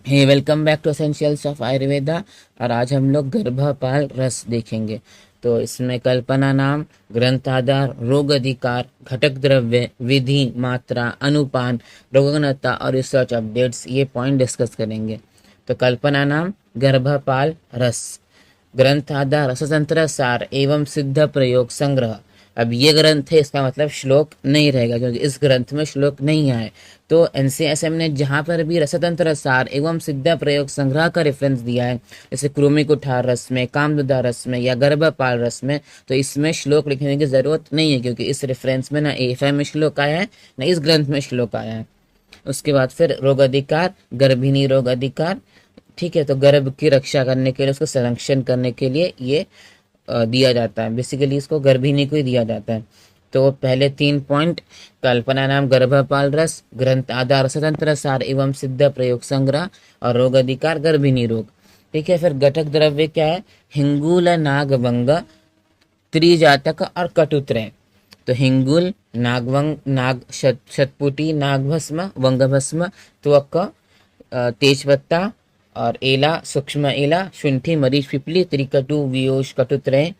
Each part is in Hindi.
Hey welcome back to essentials of Ayurveda. और आज हम लोग गर्भपाल रस देखेंगे। तो इसमें कल्पना नाम, ग्रंथ आधार, रोग अधिकार, घटक द्रव्य, विधि, मात्रा, अनुपान, रोगगणता और रिसर्च अपडेट्स, ये पॉइंट डिस्कस करेंगे। तो कल्पना नाम गर्भपाल रस, ग्रंथ आधार रसतंत्र सार एवं सिद्ध प्रयोग संग्रह। अब ये ग्रंथ है, इसका मतलब श्लोक नहीं रहेगा क्योंकि इस ग्रंथ में श्लोक नहीं आए। तो एनसीएसएम ने जहाँ पर भी रसतंत्र सार एवं सिद्ध प्रयोग संग्रह का रेफरेंस दिया है, जैसे क्रोमी कुठार रस में, कामदुदा रस में या गर्भपाल रस में, तो इसमें श्लोक लिखने की जरूरत नहीं है क्योंकि इस रेफरेंस में ना एएफआई में श्लोक आया है ना इस ग्रंथ में श्लोक आया है। उसके बाद फिर रोग अधिकार, गर्भिणी रोग अधिकार। ठीक है, तो गर्भ की रक्षा करने के लिए, उसको संरक्षण करने के लिए ये दिया जाता है। बेसिकली इसको गर्भिणी को ही दिया जाता है। तो पहले 3 पॉइंट, कल्पना नाम गर्भपाल रस, ग्रंथ आधार रसतंत्र सार एवं सिद्ध प्रयोग संग्रह और रोग अधिकार गर्भिणी रोग। ठीक है, फिर घटक द्रव्य क्या है? हिंगुल, नागवंग, त्रिजातक और कटुत्रय। तो हिंगुल, नागवंग, नाग शतपुटी, नागभस्म, वंगभस्म, त्वक, तेजपत्ता और एला, सूक्ष्म एला, शुंठी, मरीच, पिपली, त्रिकटु, वियोश, कटुत्रय।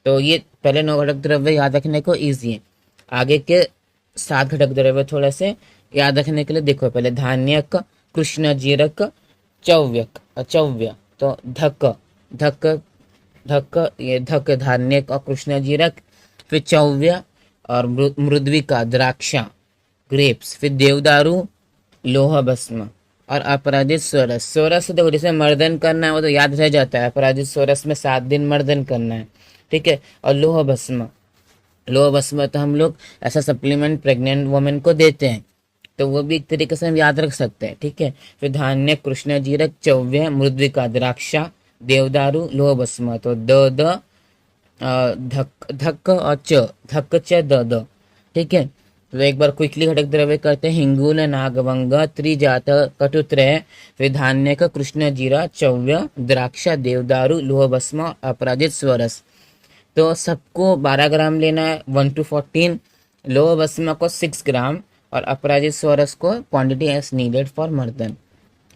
तो ये पहले 9 घटक द्रव्य याद रखने को इजी है। आगे के 7 घटक द्रव्य थोड़े से याद रखने के लिए देखो। पहले धान्यक, कृष्ण जीरक, चौव्यक, चौव्य। तो धक, धक, धक, ये धक धान्यक और कृष्ण जीरक। फिर चौव्य और मृद्विका द्राक्षा, ग्रेप्स। फिर देवदारू, लोह भस्म और अपराजित सोरस। सोरस देखो, जिसे मर्दन करना है वो तो याद रह जाता है। अपराजित सोरस में 7 दिन मर्दन करना है। ठीक है, और लोह भस्म, लोह भस्म तो हम लोग ऐसा सप्लीमेंट प्रेग्नेंट वुमेन को देते हैं, तो वो भी एक तरीके से हम याद रख सकते हैं। ठीक है, फिर धान्य, कृष्ण जीरक, चौव्य, मृद्विका द्राक्षा, देवदारू, लोह भस्म। तो द धक, धक और च, धक च द। ठीक है, तो एक बार क्विकली घटक द्रव्य करते हैं। हिंगुल, नागवंग, त्रिजात, कटुत्रय, फिर धान्य का कृष्ण जीरा, चौव्य, द्राक्षा, देवदारू, लोह भस्म, अपराजित स्वरस। तो सबको 12 ग्राम लेना है, 1 to 14। लोह भस्म को 6 ग्राम और अपराजित स्वरस को क्वांटिटी एज नीडेड फॉर मर्दन।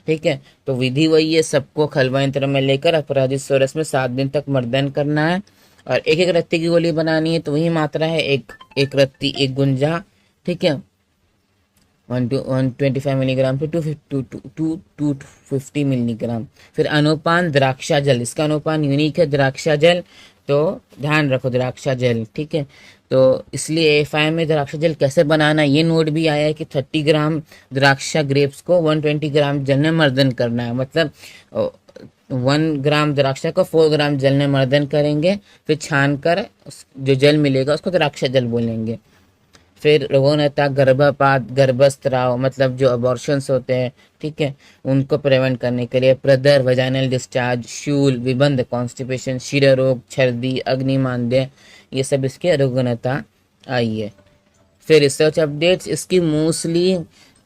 ठीक है, तो विधि वही है, सबको खलवा यंत्र में लेकर अपराजित स्वरस में 7 दिन तक मर्दन करना है और एक एक रत्ती की गोली बनानी है। तो वही मात्रा है, एक रत्ती, एक गुंजा। ठीक है, 125 मिलीग्राम से 250 मिलीग्राम। फिर अनुपान द्राक्षा जल, इसका अनुपान यूनिक है द्राक्षा जल, तो ध्यान रखो द्राक्षा जल। ठीक है, तो इसलिए एएफआई में द्राक्षा जल कैसे बनाना ये नोट भी आया है कि 30 ग्राम द्राक्षा ग्रेप्स को 120 ग्राम जल में मर्दन करना है। मतलब 1 ग्राम द्राक्षा को 4 ग्राम जल में मर्दन करेंगे, फिर छान कर जो जल मिलेगा उसको द्राक्षा जल बोलेंगे। फिर रोगनता, गर्भपात, गर्भस्राव मतलब जो अबॉर्शंस होते हैं, ठीक है, उनको प्रिवेंट करने के लिए प्रदर, वजाइनल डिस्चार्ज, शूल, विबंध, कॉन्स्टिपेशन, शिर रोग, छर्दी, अग्निमांद्य, ये सब इसके रोगनता आई है। फिर रिसर्च अपडेट्स, इसकी मोस्टली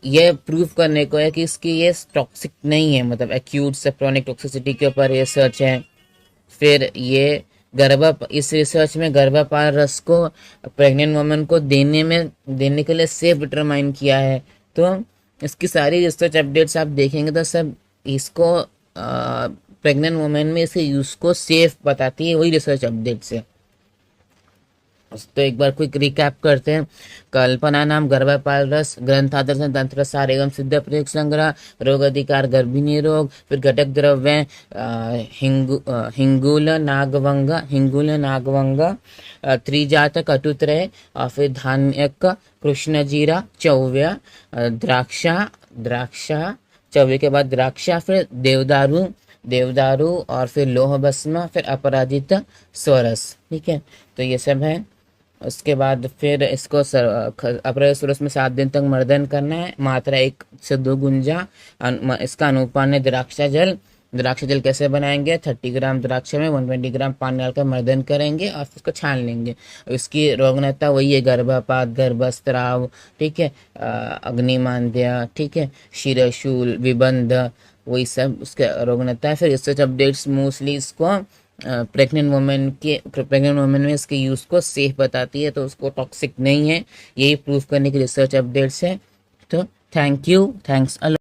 ये प्रूव करने को है कि इसकी ये टॉक्सिक नहीं है, मतलब एक्यूट से क्रोनिक टॉक्सिसिटी के ऊपर रिसर्च है। फिर ये इस रिसर्च में गर्भपाल रस को प्रेग्नेंट वुमेन को देने के लिए सेफ डिटरमाइन किया है। तो इसकी सारी रिसर्च अपडेट्स आप देखेंगे तो सब इसको प्रेग्नेंट वुमेन में इसके यूज को सेफ बताती है, वही रिसर्च अपडेट्स है। तो एक बार क्विक रिकैप करते हैं। कल्पना नाम गर्भपाल रस, ग्रंथ आदर्श तंत्र सार एवं सिद्ध प्रयोग संग्रह, रोग अधिकार गर्भिणी रोग। फिर घटक द्रव्य हिंगुल, नागवंग, त्रिजात, कटुत्रय और फिर धान्यक, कृष्ण जीरा, चौव्य, द्राक्षा, चौव्य के बाद द्राक्षा, फिर देवदारू और फिर लोह भस्म, फिर अपराजित स्वरस। ठीक है, तो ये सब है। उसके बाद फिर इसको अपराजित स्वरस में 7 दिन तक मर्दन करना है। मात्रा 1 से 2 गुंजा। इसका अनुपान है द्राक्षा जल। द्राक्षा जल कैसे बनाएंगे? 30 ग्राम द्राक्षा में 120 ग्राम पानी डालकर मर्दन करेंगे और उसको छान लेंगे। इसकी रोगनता वही है, गर्भपात, गर्भस्राव, ठीक है, अग्निमांद्य, ठीक है, शिरशूल, विबंध, वही सब उसके रोगनता है। फिर रिसर्च अपडेट्स मोस्टली इसको प्रेग्नेंट वुमेन में इसके यूज को सेफ बताती है, तो उसको टॉक्सिक नहीं है, यही प्रूव करने की रिसर्च अपडेट्स है। तो thank you, thanks a lot.